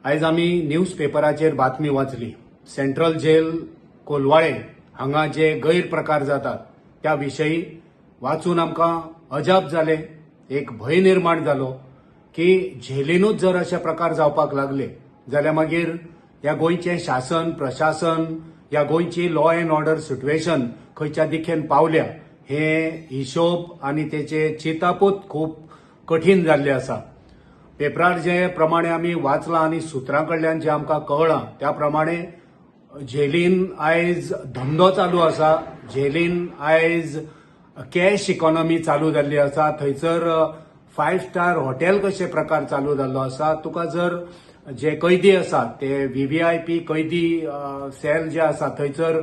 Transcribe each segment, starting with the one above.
आयज आमी न्यूज पेपराचेर बातमी वाचली। सेंट्रल जेल कोलवाळे हांगा जे गैरप्रकार जातात त्या विशयी वाचून आमकां अजाप जाले, एक भय निर्माण जालो की जेलीनूच जर अशे प्रकार जावपाक लागले जाल्यार मागीर ह्या गोंयचे शासन प्रशासन, ह्या गोंयची लॉ अँड ऑर्डर सिच्युएशन खंयच्या दिशेन पावल्या हे हिशोब आनी तेचे चितापूत खूब कठीण जाल्ले आसा। पेपरार जे प्रमाणे आमी वाचलां आनी सुत्रां कडल्यान जे आमकां कळ्ळां त्या प्रमाणे जेलीन आयज धंदो चालू आसा, जेलीन आयज कॅश इकॉनॉमी चालू जाल्ली आसा। थंयसर 5 स्टार हॉटेल कशे प्रकार चालू जाल्लो आसा। तुका जर जे कैदी आसात ते व्हीव्हीआयपी कैदी सेल जे आसा थंयसर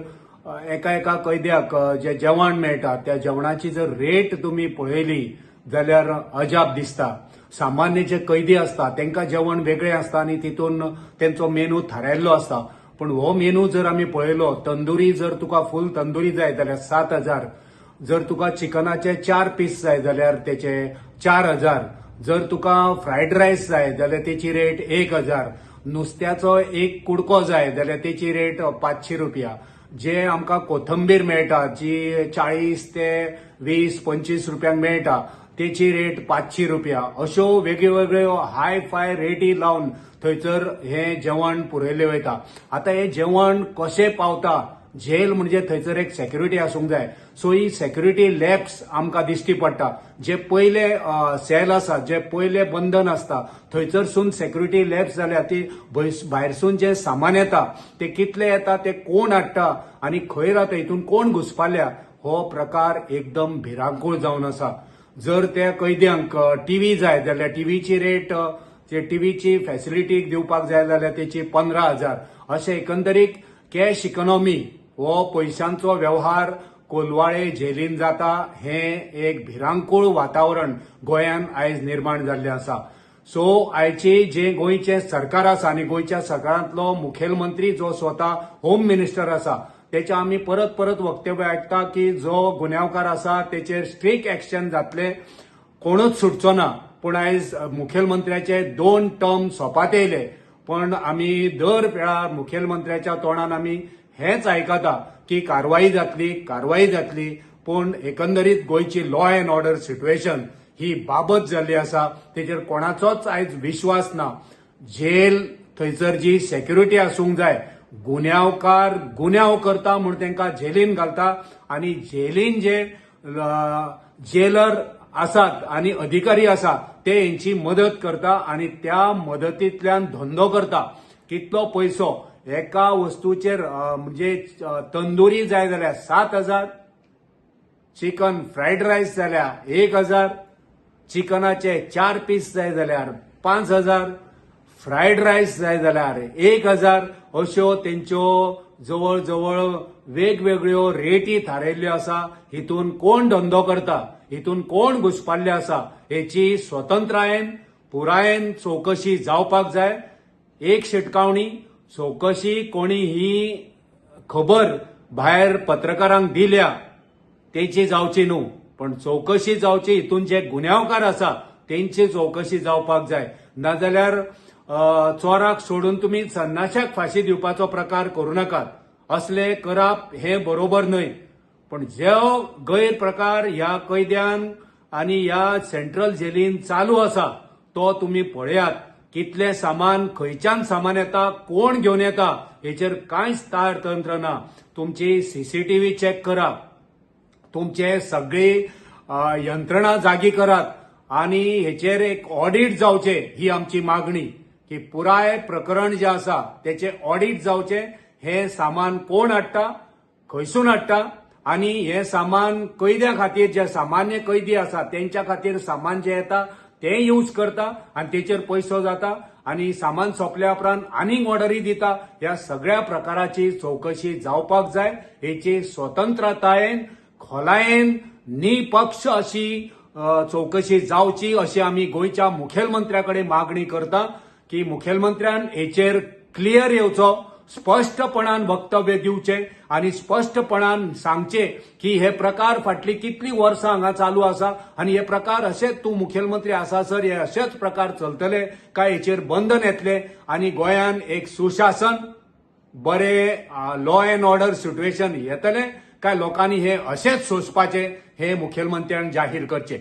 एका कैद्याक जे जेवण मेळटा त्या जेवणाची जर रेट तुमी पळयली जाल्यार अजाप दिसता। सामान्य जे कैदी असता तांकां जेवण वेगळें आसता आनी तितून तेंचो मेनू थारायल्लो आसता, पण हो मेनू जर आमी पळयलो, तंदुरी जर तुका फुल तंदुरी जाय जाल्यार 7,000, जर तुका चिकनाचे 4 पीस जाय जाल्यार तेचे 4,000, जर तुका फ्रायड रायस जाय जाल्यार तेची रेट 1,000, नुस्त्याचो एक कुडको जाय जाल्यार तेची रेट 500 रुपया, जे आमकां कोथंबीर मेळटा जी 40 ते 20-25 रुपयांक मेळटा तेची रेट 500 रुपया। अश्यो वेगळ्यो हाय फाय रेटी लावन थंयसर हे जेवण पुरयले वयता। आता हे जेवण कशें पावता, जेल म्हणजे थंयसर एक सेक्युरिटी आसूंक जाय, सो ही सेक्युरिटी लॅब्स आमकां दिश्टी पडटा। जे पयले सेल आसा, जे पयले बंधन आसता थंयसरसून सेक्युरिटी लॅब्स जाल्यार ती भायरसून जे सामान येता ते कितले येता, ते कोण हाडटा आनी खंय रावता, हितून कोण घुसपाल्या, हो प्रकार एकदम भिरांकूळ जावन आसा। जर त्या कैद्यांक टीव्ही जाय जाल्यार टीव्हीची रेट, जे टीव्हीची फॅसिलिटी दिवपाक जाय जाल्यार तेची 15,000, अशे एकंदरीत कॅश इकॉनॉमी हो पैशांचो व्यवहार कोलवाळे जेलीन जाता। हे एक भिरांकूळ वातावरण गोंयान आयज निर्माण जाल्ले आसा। सो आयची जे गोंयचे सरकार आसा आनी गोंयच्या सरकारांतलो मुखेलमंत्री जो स्वता होम मिनिस्टर आसा तेचे आमी परत वक्तव्य आयकता की जो गुन्यांवकार आसा तेचेर स्ट्रिक्ट एक्शन जातले, कोणूच सुटचो ना। पण आयज मुखेलमंत्र्याचे 2 टर्म सोंपात येयले, पण आमी दर वेळार मुखेलमंत्र्याच्या तोंडान आमी हेच आयकता की कारवाई जातली, पण एकंदरीत गोंयची लॉ अँड ऑर्डर सिच्युएशन ही बाबत जाल्ली आसा, तेचेर कोणाचोच आयज विश्वास ना। जेल थंयसर जी सेक्युरिटी आसूंक जाय, गुन्यांवकार गुन्यांव करता म्हूण तांकां जेलीन घालता आनी जेलीन जे जेलर आसात आनी अधिकारी आसा ते हेंची मदत करता आनी त्या मदतींतल्यान धंदो करता। कितलो पैसो एका वस्तूचेर, म्हणजे तंदुरी जाय जाल्यार 7,000, चिकन फ्रायड रायस जाल्यार 1,000, चिकनाचे 4 पीस जाय जाल्यार 5,000, फ्रायड रायस जाय जाल्यार 1,000, अश्यो तेंच्यो जवळ वेगवेगळ्यो रेटी थारायल्ल्यो आसा। हितून कोण धंदो करता, हितून कोण घुसपाल्ले आसा हेची स्वतंत्रायेन पुरायेन चौकशी जावपाक जाय। एक शिटकावणी, चौकशी कोणी ही खबर भायर पत्रकारांक दिल्या तेची जावची न्हू, पण चौकशी जावची, हितून जे गुन्यांवकार आसा तेंची चौकशी जावपाक जाय। नाजाल्यार चोराक सोडून तुम्ही सन्नाशाक फाशी दिवपाचो प्रकार करू नाकात, असले करप हे बरोबर न्हय। पण जो गैरप्रकार ह्या कैद्यान आनी ह्या सेंट्रल जेलीन चालू आसा तो तुम्ही पळयात। कितले सामान खंयच्यान सामान येता, कोण घेवन येता हेचेर कांयच ताळतंत्र ना। तुमची सीसीटीव्ही चेक करात, तुमचे सगळी यंत्रणा जागी करात आनी हेचेर एक ऑडिट जावचे ही आमची मागणी, की पुराय प्रकरण जे आसा तेचे ऑडिट जावचे। हे सामान कोण हाडटा, खंयसून हाडटा आनी हे सामान कैद्या खातीर, जे सामान्य कैदी आसा तेंच्या खातीर सामान जे येता ते यूज करता आनी तेचेर पैसो जाता आनी सामान सोंपल्या उपरांत आनीक ऑर्डरी दिता। ह्या सगळ्या प्रकाराची चौकशी जावपाक जाय। हेची स्वतंत्रतायेन खोलायेन निपक्ष अशी चौकशी जावची अशी आमी गोंयच्या मुखेलमंत्र्याकडे मागणी करता की मुखेलमंत्र्यान हेचेर क्लियर येवचो, स्पष्टपणान वक्तव्य दिवचे आणि स्पष्टपणान सांगचे की हे प्रकार फाटली कितली वर्सां हांगा चालू आसा आणि हे प्रकार असेच तूं मुखेलमंत्री आसा सर हे असेच प्रकार चलतले काय हेचेर बंधन येतले आणि गोंयान एक सुशासन बरे लॉ अँड ऑर्डर सिच्युएशन येतले काय लोकांनी हे असेच सोंसपाचे हे मुखेलमंत्र्यान जाहीर करचे.